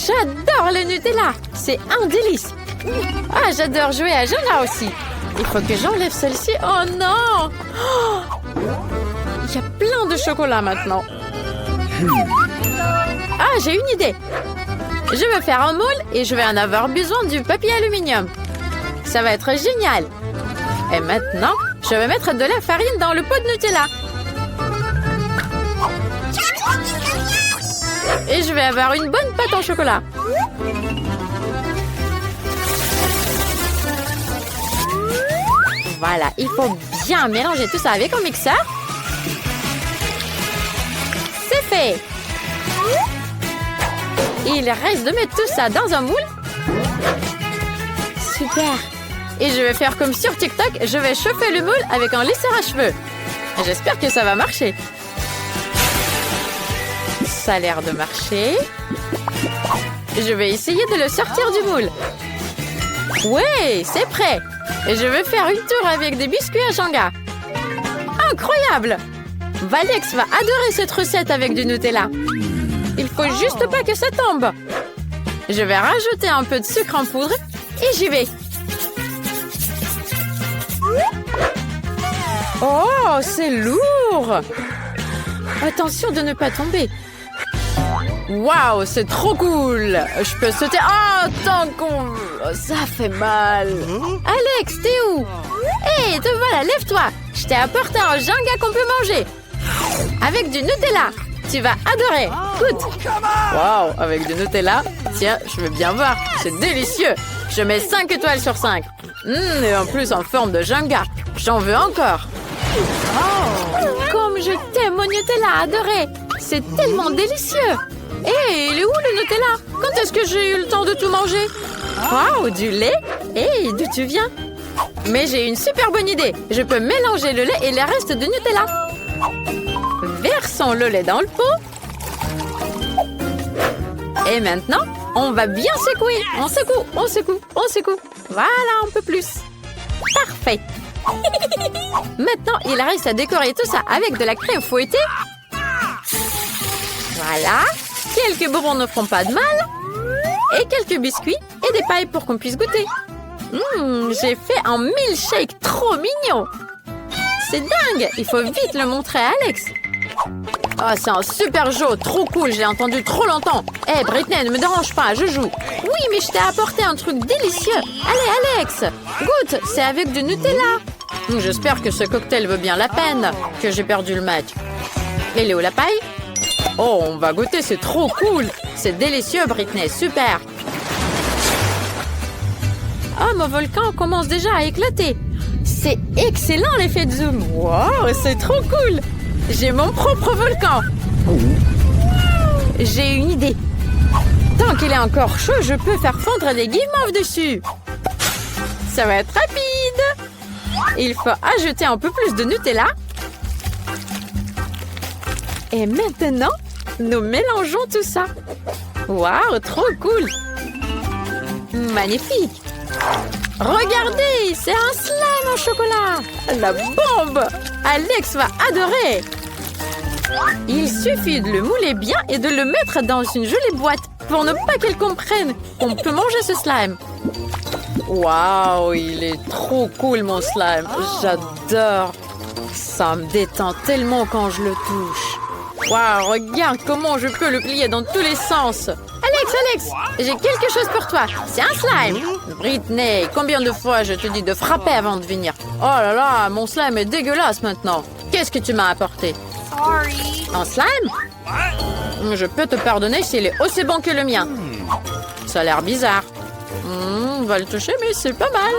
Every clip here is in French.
J'adore le Nutella. C'est un délice. Ah, j'adore jouer à Jenga aussi. Il faut que j'enlève celle-ci. Oh non! Il y a plein de chocolat maintenant. Ah, j'ai une idée. Je vais faire un moule et je vais en avoir besoin du papier aluminium. Ça va être génial. Et maintenant, je vais mettre de la farine dans le pot de Nutella. Et je vais avoir une bonne pâte en chocolat. Voilà, il faut bien mélanger tout ça avec un mixeur. C'est fait. Il reste de mettre tout ça dans un moule. Super. Et je vais faire comme sur TikTok, je vais chauffer le moule avec un lisseur à cheveux. J'espère que ça va marcher. Ça a l'air de marcher. Je vais essayer de le sortir du moule. Ouais, c'est prêt. Et je vais faire une tour avec des biscuits à Jenga. Incroyable! Valex va adorer cette recette avec du Nutella. Il faut juste pas que ça tombe. Je vais rajouter un peu de sucre en poudre et j'y vais. Oh, c'est lourd! Attention de ne pas tomber. Waouh, c'est trop cool! Je peux sauter. Oh, tant qu'on... Ça fait mal. Alex, t'es où? Hé, te voilà, lève-toi. Je t'ai apporté un Jenga qu'on peut manger. Avec du Nutella. Tu vas adorer. Goûte. Waouh, avec du Nutella. Tiens, je veux bien voir. C'est délicieux. Je mets 5 étoiles sur 5. Et en plus en forme de Jenga. J'en veux encore. Comme je t'aime, mon Nutella adoré. C'est tellement délicieux. Hé, il est où le Nutella? Quand est-ce que j'ai eu le temps de tout manger? Waouh, du lait? Hé, d'où tu viens? Mais j'ai une super bonne idée. Je peux mélanger le lait et les restes de Nutella. Versons le lait dans le pot. Et maintenant, on va bien secouer. On secoue, on secoue, on secoue. Voilà, un peu plus. Parfait. Maintenant, il reste à décorer tout ça avec de la crème fouettée. Voilà. Quelques bonbons ne feront pas de mal. Et quelques biscuits et des pailles pour qu'on puisse goûter. J'ai fait un milkshake trop mignon. C'est dingue. Il faut vite le montrer à Alex. Oh, c'est un super jeu. Trop cool. J'ai entendu trop longtemps. Hé, Britney, ne me dérange pas. Je joue. Oui, mais je t'ai apporté un truc délicieux. Allez, Alex. Goûte. C'est avec du Nutella. J'espère que ce cocktail vaut bien la peine. Que j'ai perdu le match. Il est où la paille? Oh, on va goûter, c'est trop cool. C'est délicieux, Britney, super. Oh, mon volcan commence déjà à éclater. C'est excellent l'effet de zoom. Wow, c'est trop cool. J'ai mon propre volcan. J'ai une idée. Tant qu'il est encore chaud, je peux faire fondre des guimauves dessus. Ça va être rapide. Il faut ajouter un peu plus de Nutella. Et maintenant, nous mélangeons tout ça. Waouh, trop cool. Magnifique. Regardez, c'est un slime en chocolat. La bombe. Alex va adorer. Il suffit de le mouler bien et de le mettre dans une jolie boîte pour ne pas qu'elle comprenne qu'on peut manger ce slime. Waouh, il est trop cool mon slime. J'adore. Ça me détend tellement quand je le touche. Waouh, regarde comment je peux le plier dans tous les sens. Alex, j'ai quelque chose pour toi. C'est un slime. Britney, combien de fois je te dis de frapper avant de venir? Oh là là, mon slime est dégueulasse maintenant. Qu'est-ce que tu m'as apporté? Sorry. Un slime? Je peux te pardonner s'il est aussi bon que le mien. Ça a l'air bizarre. On va le toucher, mais c'est pas mal.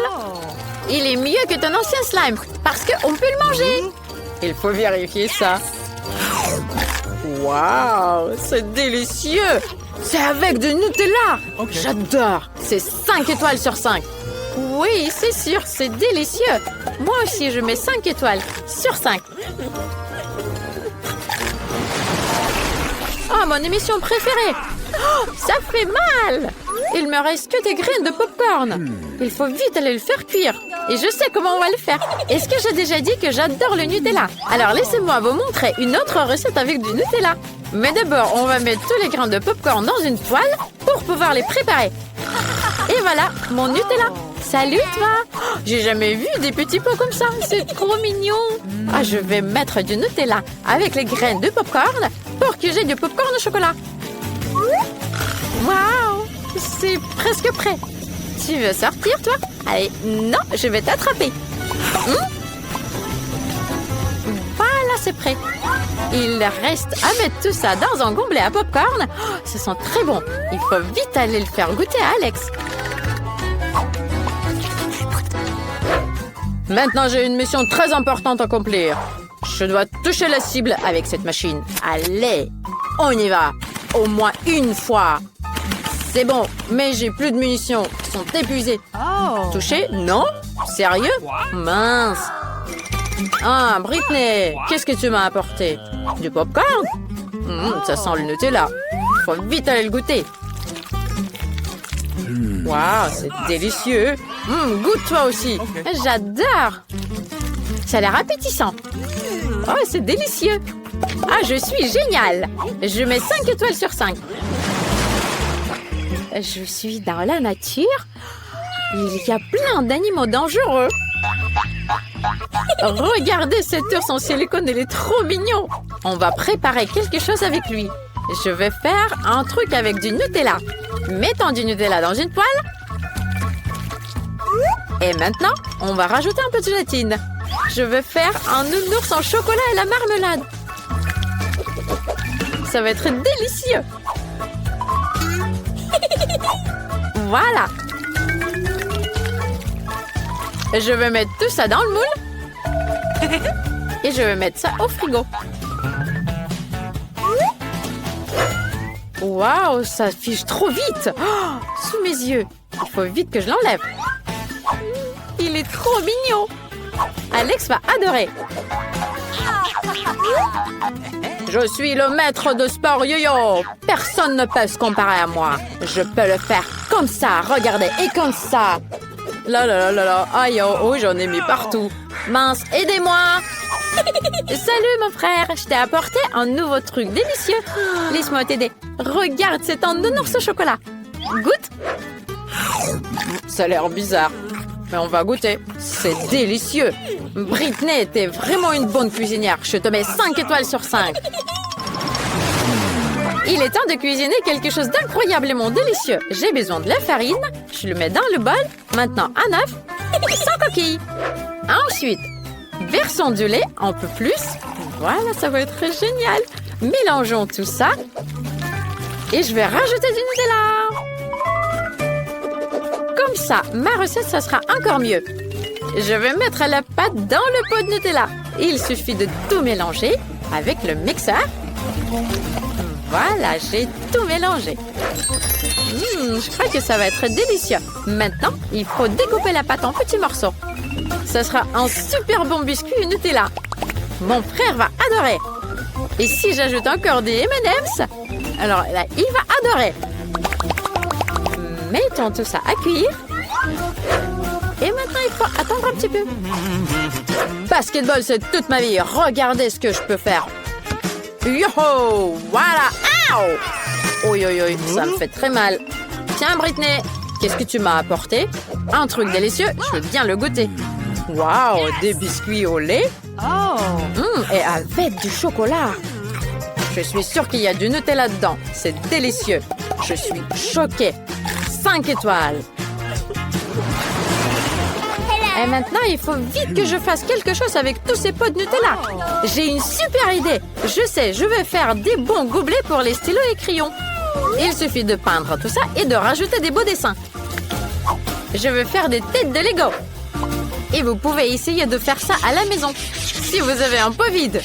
Il est mieux que ton ancien slime, parce qu'on peut le manger. Il faut vérifier ça. Waouh, c'est délicieux. C'est avec du Nutella. J'adore. C'est 5 étoiles sur 5. Oui, c'est sûr, c'est délicieux. Moi aussi, je mets 5 étoiles sur 5. Oh, mon émission préférée. Oh, ça fait mal. Il me reste que des graines de popcorn. Il faut vite aller le faire cuire. Et je sais comment on va le faire. Est-ce que j'ai déjà dit que j'adore le Nutella? Alors laissez-moi vous montrer une autre recette avec du Nutella. Mais d'abord, on va mettre tous les grains de popcorn dans une poêle pour pouvoir les préparer. Et voilà, mon Nutella. Salut, toi. Oh, j'ai jamais vu des petits pots comme ça. C'est trop mignon. Ah, je vais mettre du Nutella avec les graines de popcorn pour que j'ai du popcorn au chocolat. Waouh, c'est presque prêt. Tu veux sortir, toi? Allez, non, je vais t'attraper. Voilà, c'est prêt. Il reste à mettre tout ça dans un gobelet à popcorn. Oh, ça sent très bon. Il faut vite aller le faire goûter à Alex. Maintenant, j'ai une mission très importante à accomplir. Je dois toucher la cible avec cette machine. Allez, on y va. Au moins une fois. C'est bon, mais j'ai plus de munitions. Ils sont épuisés. Toucher? Non? Sérieux? Mince. Ah, Britney, qu'est-ce que tu m'as apporté? Du popcorn? Ça sent le Nutella. Faut vite aller le goûter. Waouh, c'est délicieux. Goûte toi aussi. J'adore. Ça a l'air appétissant. Oh, c'est délicieux. Ah, je suis géniale. Je mets 5 étoiles sur 5. Je suis dans la nature. Il y a plein d'animaux dangereux. Regardez cet ours en silicone, il est trop mignon. On va préparer quelque chose avec lui. Je vais faire un truc avec du Nutella. Mettons du Nutella dans une poêle. Et maintenant, on va rajouter un peu de gélatine. Je vais faire un nounours en chocolat et la marmelade. Ça va être délicieux. Voilà. Je vais mettre tout ça dans le moule. Et je vais mettre ça au frigo. Waouh, ça fiche trop vite. Oh, sous mes yeux. Il faut vite que je l'enlève. Il est trop mignon. Alex va adorer. Je suis le maître de sport yo-yo. Personne ne peut se comparer à moi. Je peux le faire comme ça, regardez, et comme ça. Là là là là là, aïe oh, j'en ai mis partout. Mince, aidez-moi. Salut mon frère, je t'ai apporté un nouveau truc délicieux. Laisse-moi t'aider. Regarde, c'est un nounours au chocolat. Goûte. Ça a l'air bizarre, mais on va goûter. C'est délicieux. Britney était vraiment une bonne cuisinière. Je te mets 5 étoiles sur 5. Il est temps de cuisiner quelque chose d'incroyablement délicieux. J'ai besoin de la farine. Je le mets dans le bol. Maintenant, un œuf sans coquille. Ensuite, versons du lait un peu plus. Voilà, ça va être génial. Mélangeons tout ça. Et je vais rajouter du Nutella. Comme ça, ma recette, ça sera encore mieux. Je vais mettre la pâte dans le pot de Nutella. Il suffit de tout mélanger avec le mixeur. Voilà, j'ai tout mélangé. Je crois que ça va être délicieux. Maintenant, il faut découper la pâte en petits morceaux. Ce sera un super bon biscuit Nutella. Mon frère va adorer. Et si j'ajoute encore des M&M's, alors là, il va adorer. Mettons tout ça à cuire. Et maintenant, il faut attendre un petit peu. Basketball, c'est toute ma vie. Regardez ce que je peux faire. Yo-ho! Voilà! Ow! Oi, oi, oi, ça me fait très mal. Tiens, Britney, qu'est-ce que tu m'as apporté? Un truc délicieux, je veux bien le goûter. Waouh! Des biscuits au lait? Et avec du chocolat. Je suis sûre qu'il y a du Nutella dedans. C'est délicieux. Je suis choquée. 5 étoiles. Et maintenant, il faut vite que je fasse quelque chose avec tous ces pots de Nutella. J'ai une super idée. Je sais, je vais faire des bons gobelets pour les stylos et crayons. Il suffit de peindre tout ça et de rajouter des beaux dessins. Je vais faire des têtes de Lego. Et vous pouvez essayer de faire ça à la maison, si vous avez un pot vide.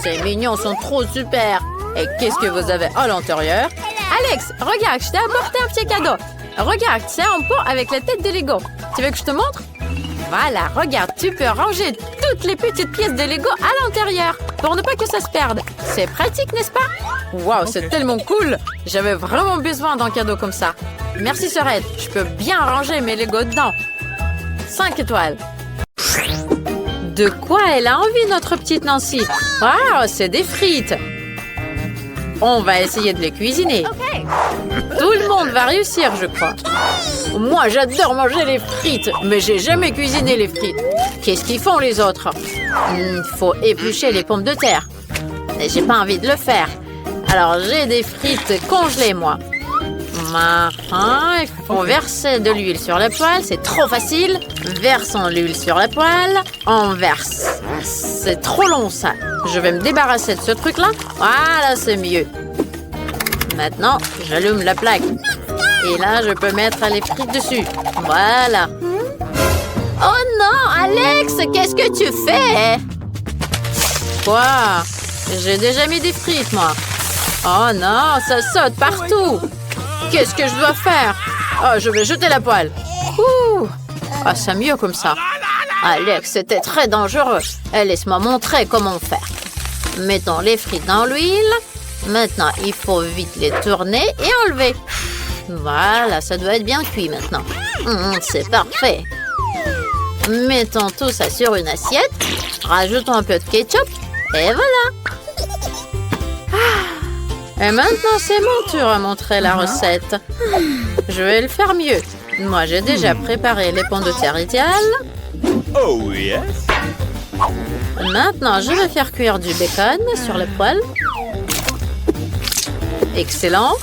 Ces mignons sont trop super. Et qu'est-ce que vous avez à l'intérieur? Alex, regarde, je t'ai apporté un petit cadeau. Regarde, c'est un pot avec la tête de Lego. Tu veux que je te montre? Voilà, regarde, tu peux ranger toutes les petites pièces de Lego à l'intérieur pour ne pas que ça se perde. C'est pratique, n'est-ce pas? Waouh, c'est tellement cool. J'avais vraiment besoin d'un cadeau comme ça. Merci, Sœurette. Je peux bien ranger mes Lego dedans. 5 étoiles. De quoi elle a envie, notre petite Nancy? Ah, c'est des frites. On va essayer de les cuisiner. Tout le monde va réussir, je crois. Moi, j'adore manger les frites, mais j'ai jamais cuisiné les frites. Qu'est-ce qu'ils font, les autres? Il faut éplucher les pommes de terre. Et j'ai pas envie de le faire. Alors, j'ai des frites congelées, moi. Il faut verser de l'huile sur la poêle. C'est trop facile. Versons l'huile sur la poêle. On verse. C'est trop long, ça. Je vais me débarrasser de ce truc-là. Voilà, c'est mieux. Maintenant, j'allume la plaque. Et là, je peux mettre les frites dessus. Voilà. Oh non, Alex, qu'est-ce que tu fais? Quoi? J'ai déjà mis des frites, moi. Oh non, ça saute partout. Qu'est-ce que je dois faire? Oh, je vais jeter la poêle. Ouh. Ah, c'est mieux comme ça. Alex, c'était très dangereux. Laisse-moi montrer comment faire. Mettons les frites dans l'huile. Maintenant, il faut vite les tourner et enlever. Voilà, ça doit être bien cuit maintenant. C'est parfait. Mettons tout ça sur une assiette. Rajoutons un peu de ketchup. Et voilà. Et maintenant, c'est mon tour à montrer la recette. Je vais le faire mieux. Moi, j'ai déjà préparé les pommes de terre idéales. Oh yes. Maintenant, je vais faire cuire du bacon sur la poêle. Excellent.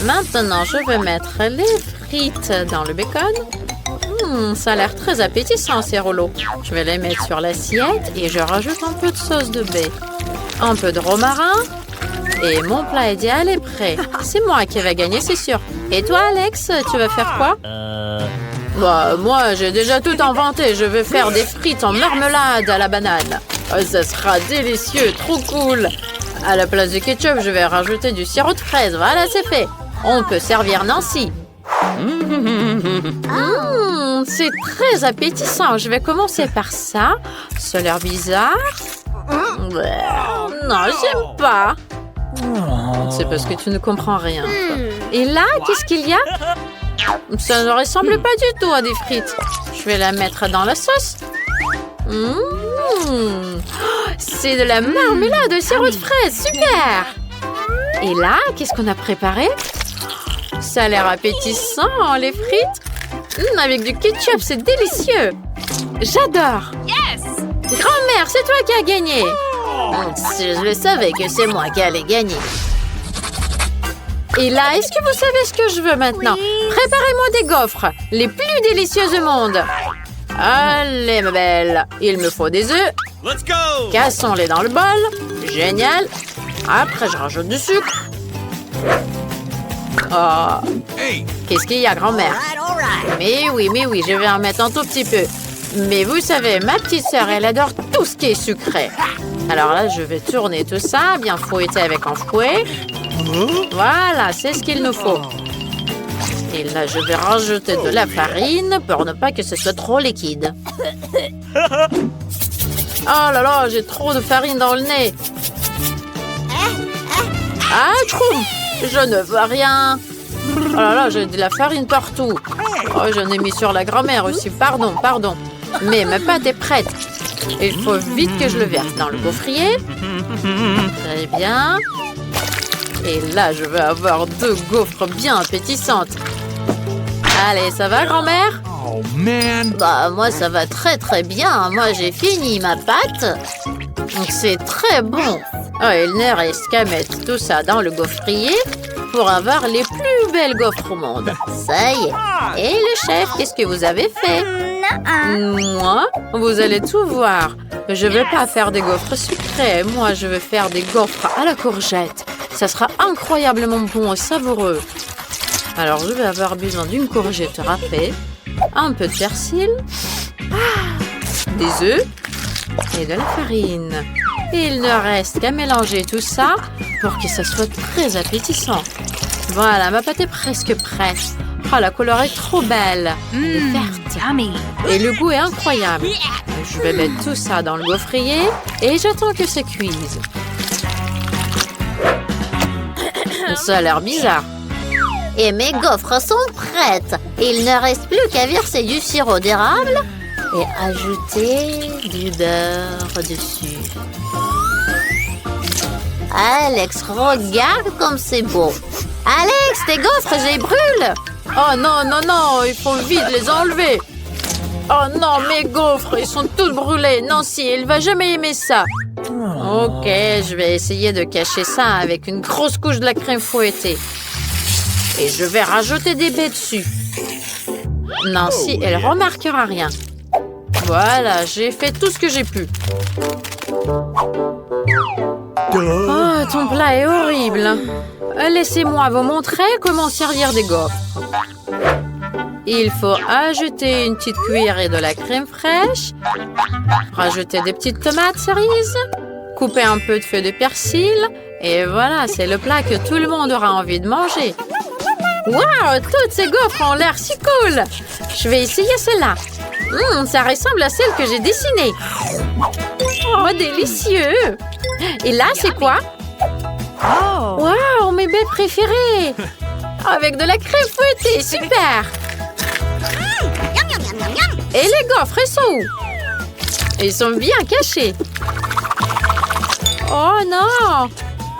Maintenant, je vais mettre les frites dans le bacon. Ça a l'air très appétissant, ces rouleaux. Je vais les mettre sur l'assiette et je rajoute un peu de sauce de baie. Un peu de romarin. Et mon plat idéal est prêt. C'est moi qui vais gagner, c'est sûr. Et toi, Alex, tu vas faire quoi? Bah, moi, j'ai déjà tout inventé. Je vais faire des frites en marmelade à la banane. Oh, ça sera délicieux, trop cool. À la place du ketchup, je vais rajouter du sirop de fraise. Voilà, c'est fait. On peut servir Nancy. C'est très appétissant. Je vais commencer par ça. Ça a l'air bizarre. Non, j'aime pas. C'est parce que tu ne comprends rien. Et là, qu'est-ce qu'il y a? Ça ne ressemble pas du tout à des frites. Je vais la mettre dans la sauce. C'est de la marmelade de sirop de fraise. Super! Et là, qu'est-ce qu'on a préparé? Ça a l'air appétissant, les frites. Avec du ketchup, c'est délicieux. J'adore. Yes! Grand-mère, c'est toi qui as gagné. Je le savais que c'est moi qui allais gagner. Et là, est-ce que vous savez ce que je veux maintenant? Préparez-moi des gaufres, les plus délicieuses du monde. Allez, ma belle. Il me faut des œufs. Let's go. Cassons-les dans le bol. Génial. Après, je rajoute du sucre. Oh. Hey. Qu'est-ce qu'il y a, grand-mère? Mais oui, je vais en mettre un tout petit peu. Mais vous savez, ma petite sœur, elle adore tout ce qui est sucré. Alors là, je vais tourner tout ça, bien fouetter avec un fouet. Voilà, c'est ce qu'il nous faut. Et là, je vais rajouter de la farine pour ne pas que ce soit trop liquide. Oh là là, j'ai trop de farine dans le nez. Ah, troum! Je ne vois rien. Oh là là, j'ai de la farine partout. Oh, j'en ai mis sur la grand-mère aussi. Pardon. Mais ma pâte est prête. Il faut vite que je le verse dans le gaufrier. Très bien. Et là, je vais avoir 2 gaufres bien appétissantes. Allez, ça va, grand-mère? Oh man. Bah, moi, ça va très bien. Moi, j'ai fini ma pâte. Donc, c'est très bon. Oh, il ne reste qu'à mettre tout ça dans le gaufrier pour avoir les plus belles gaufres au monde. Ça y est. Et le chef, qu'est-ce que vous avez fait? Moi, vous allez tout voir. Je ne vais pas faire des gaufres sucrées. Moi, je vais faire des gaufres à la courgette. Ça sera incroyablement bon et savoureux. Alors, je vais avoir besoin d'une courgette râpée, un peu de persil, des œufs et de la farine. Et il ne reste qu'à mélanger tout ça pour que ça soit très appétissant. Voilà, ma pâte est presque prête. Oh, la couleur est trop belle. Elle est verte. Yummy. Et le goût est incroyable. Je vais mettre tout ça dans le gaufrier et j'attends que ça cuise. Ça a l'air bizarre. Et mes gaufres sont prêtes. Il ne reste plus qu'à verser du sirop d'érable. et ajouter du beurre dessus. Alex, regarde comme c'est beau. Alex, tes gaufres, je les brûle. Oh non, non, non, il faut vite les enlever. Oh non, mes gaufres, ils sont tous brûlés. Nancy, elle va jamais aimer ça. Ok, je vais essayer de cacher ça avec une grosse couche de la crème fouettée. Et je vais rajouter des baies dessus. Nancy, elle remarquera rien. Voilà, j'ai fait tout ce que j'ai pu. Oh, ton plat est horrible. Laissez-moi vous montrer comment servir des gaufres. Il faut ajouter une petite cuillerée de la crème fraîche, rajouter des petites tomates cerises, couper un peu de feuilles de persil, et voilà, c'est le plat que tout le monde aura envie de manger. Waouh, toutes ces gaufres ont l'air si cool! Je vais essayer celle-là. Ça ressemble à celle que j'ai dessinée. Oh, délicieux! Et là, c'est quoi? Waouh, mes baies préférées! Avec de la crème fouettée, super! Et les gaufres, ils sont où? Ils sont bien cachés. Oh non!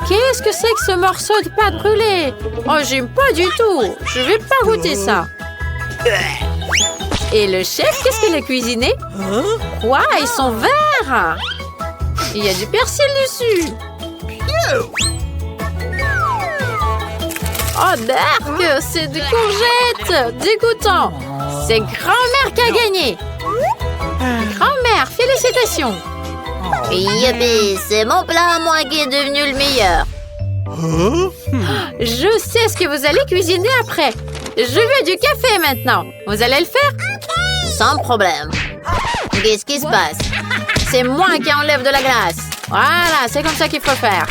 Qu'est-ce que c'est que ce morceau de pâte brûlée? Oh, j'aime pas du tout. Je vais pas goûter ça. Et le chef, qu'est-ce qu'il a cuisiné? Quoi? Ils sont verts! Il y a du persil dessus. Oh, Dark, c'est des courgettes! Dégoûtant! C'est grand-mère qui a gagné! Grand-mère, félicitations! Yippee, c'est mon plat à moi qui est devenu le meilleur. Je sais ce que vous allez cuisiner après. Je veux du café maintenant. Vous allez le faire? Sans problème. Qu'est-ce qui se passe? C'est moi qui enlève de la glace. Voilà, c'est comme ça qu'il faut faire.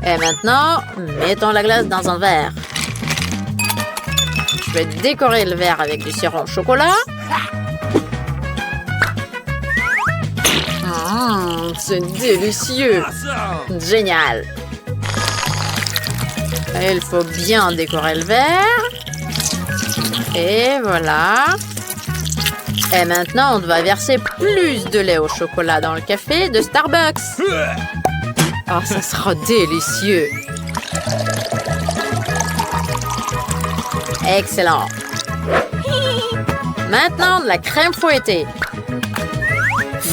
Et maintenant, mettons la glace dans un verre. Je vais décorer le verre avec du sirop au chocolat. C'est délicieux. Génial. Il faut bien décorer le verre. Et voilà. Et maintenant, on va verser plus de lait au chocolat dans le café de Starbucks. Oh, ça sera délicieux. Excellent. Maintenant, de la crème fouettée.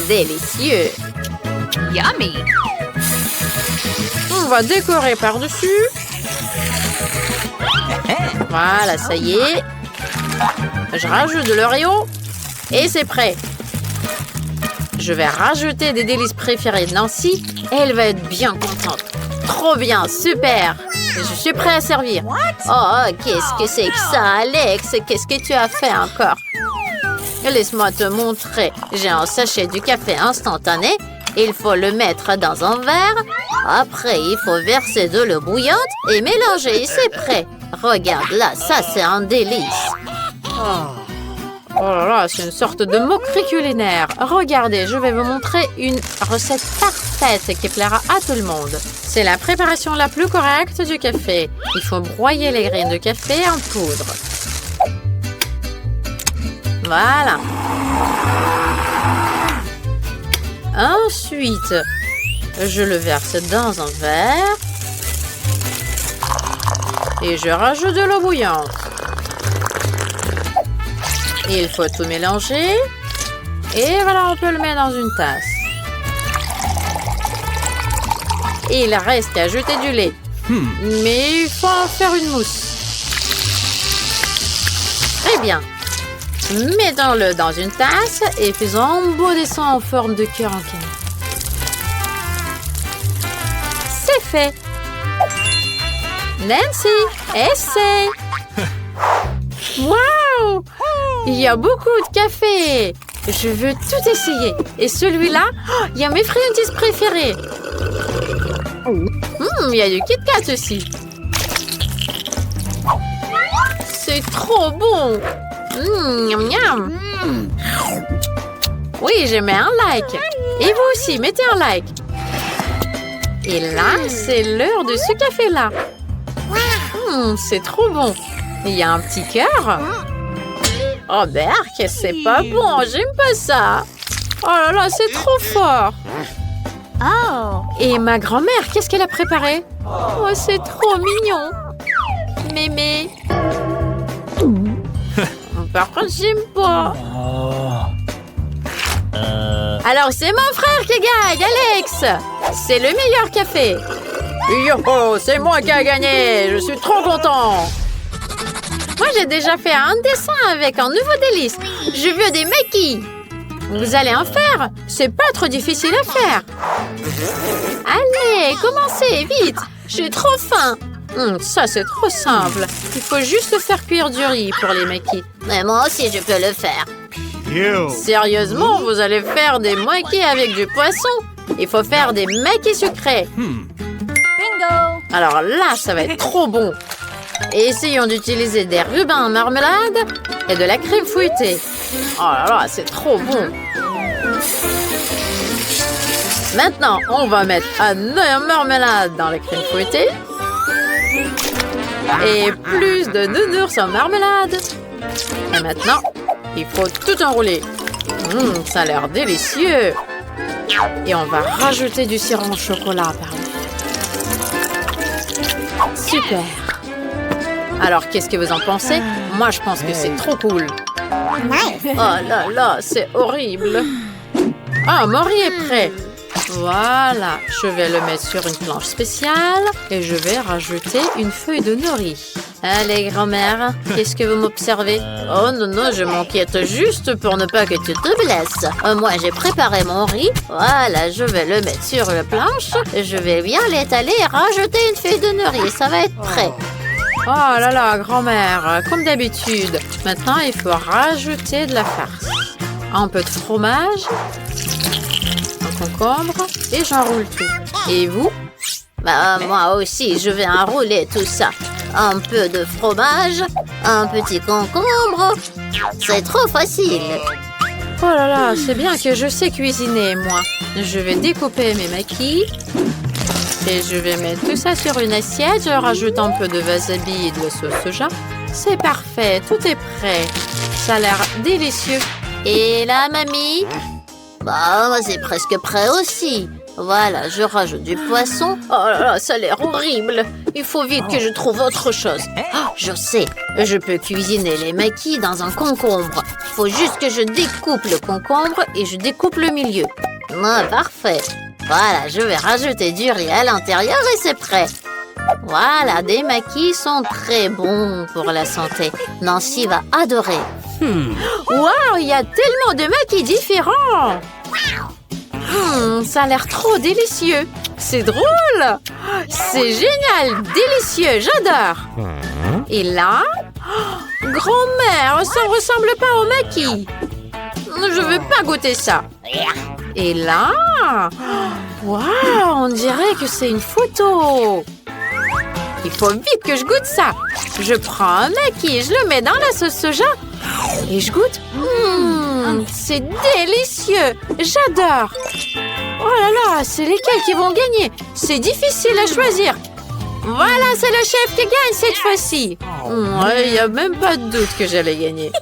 Délicieux. Yummy. On va décorer par-dessus. Voilà, ça y est. Je rajoute de l'Oreo. Et c'est prêt. Je vais rajouter des délices préférées de Nancy. Elle va être bien contente. Trop bien, super. Je suis prêt à servir. Oh, qu'est-ce que c'est que ça, Alex? Qu'est-ce que tu as fait encore? Laisse-moi te montrer. J'ai un sachet du café instantané. Il faut le mettre dans un verre. Après, il faut verser de l'eau bouillante et mélanger. C'est prêt. Regarde là, ça c'est un délice. Oh là là, c'est une sorte de moquerie culinaire. Regardez, je vais vous montrer une recette parfaite qui plaira à tout le monde. C'est la préparation la plus correcte du café. Il faut broyer les graines de café en poudre. Voilà. Ensuite, je le verse dans un verre. Et je rajoute de l'eau bouillante. Il faut tout mélanger. Et voilà, on peut le mettre dans une tasse. Il reste à ajouter du lait. Mais il faut en faire une mousse. Très bien. Mettons-le dans une tasse et faisons embourber ça en forme de cœur en canne. C'est fait. Nancy, essaye. Waouh! Il y a beaucoup de café. Je veux tout essayer. Et celui-là, il y a mes friandises préférées. Il y a du Kit Kat aussi. C'est trop bon. Miam miam. Oui, je mets un like. Et vous aussi, mettez un like. Et là, c'est l'heure de ce café-là. C'est trop bon. Il y a un petit cœur. Oh, Berk, c'est pas bon. J'aime pas ça. Oh là là, c'est trop fort. Oh. Et ma grand-mère, qu'est-ce qu'elle a préparé? Oh, c'est trop mignon. Mémé. Par contre, j'aime pas. Alors, c'est mon frère qui gagne, Alex. C'est le meilleur café. Yo, c'est moi qui ai gagné. Je suis trop content. Moi, j'ai déjà fait un dessin avec un nouveau délice. Je veux des maquis. Vous allez en faire? C'est pas trop difficile à faire. Allez, commencez, vite. J'ai trop faim. Ça, c'est trop simple. Il faut juste faire cuire du riz pour les maquis. Mais moi aussi, je peux le faire. Sérieusement, vous allez faire des maquis avec du poisson? Il faut faire des maquis sucrés. Bingo! Alors là, ça va être trop bon. Et essayons d'utiliser des rubans en marmelade et de la crème fouettée. Oh là là, c'est trop bon. Maintenant, on va mettre un œuf en marmelade dans la crème fouettée. Et plus de nounours en marmelade. Et maintenant, il faut tout enrouler. Ça a l'air délicieux. Et on va rajouter du sirop au chocolat par-dessus. Super. Alors, qu'est-ce que vous en pensez? Moi, je pense que c'est trop cool. Nice! Oh là là, c'est horrible. Ah, mon riz est prêt. Voilà, je vais le mettre sur une planche spéciale et je vais rajouter une feuille de nori. Allez, grand-mère, qu'est-ce que vous m'observez? Oh non, non, je m'inquiète juste pour ne pas que tu te blesses. Moi, j'ai préparé mon riz. Voilà, je vais le mettre sur la planche. Je vais bien l'étaler et rajouter une feuille de nori. Ça va être prêt. Oh là là, grand-mère, comme d'habitude. Maintenant, il faut rajouter de la farce. Un peu de fromage, un concombre et j'enroule tout. Et vous? Bah, moi aussi, je vais enrouler tout ça. Un peu de fromage, un petit concombre. C'est trop facile. Oh là là, c'est bien que je sais cuisiner, moi. Je vais découper mes maquis. Et je vais mettre tout ça sur une assiette. Je rajoute un peu de wasabi et de la sauce soja. C'est parfait, tout est prêt. Ça a l'air délicieux. Et là, mamie? Bah, c'est presque prêt aussi. Voilà, je rajoute du poisson. Oh là là, ça a l'air horrible. Il faut vite que je trouve autre chose. Oh, je sais, je peux cuisiner les maquis dans un concombre. Faut juste que je découpe le concombre et je découpe le milieu. Ah, parfait. Voilà, je vais rajouter du riz à l'intérieur et c'est prêt. Voilà, des maquis sont très bons pour la santé. Nancy va adorer. Waouh, il y a tellement de maquis différents. Ça a l'air trop délicieux. C'est drôle. C'est génial, délicieux, j'adore. Et là, grand-mère, ça ne ressemble pas au maquis. Je ne veux pas goûter ça. Et là, waouh, on dirait que c'est une photo. Il faut vite que je goûte ça. Je prends un maquis, je le mets dans la sauce soja et je goûte. C'est délicieux. J'adore. Oh là là, c'est lesquels qui vont gagner? C'est difficile à choisir. Voilà, c'est le chef qui gagne cette fois-ci. Il n'y a même pas de doute que j'allais gagner.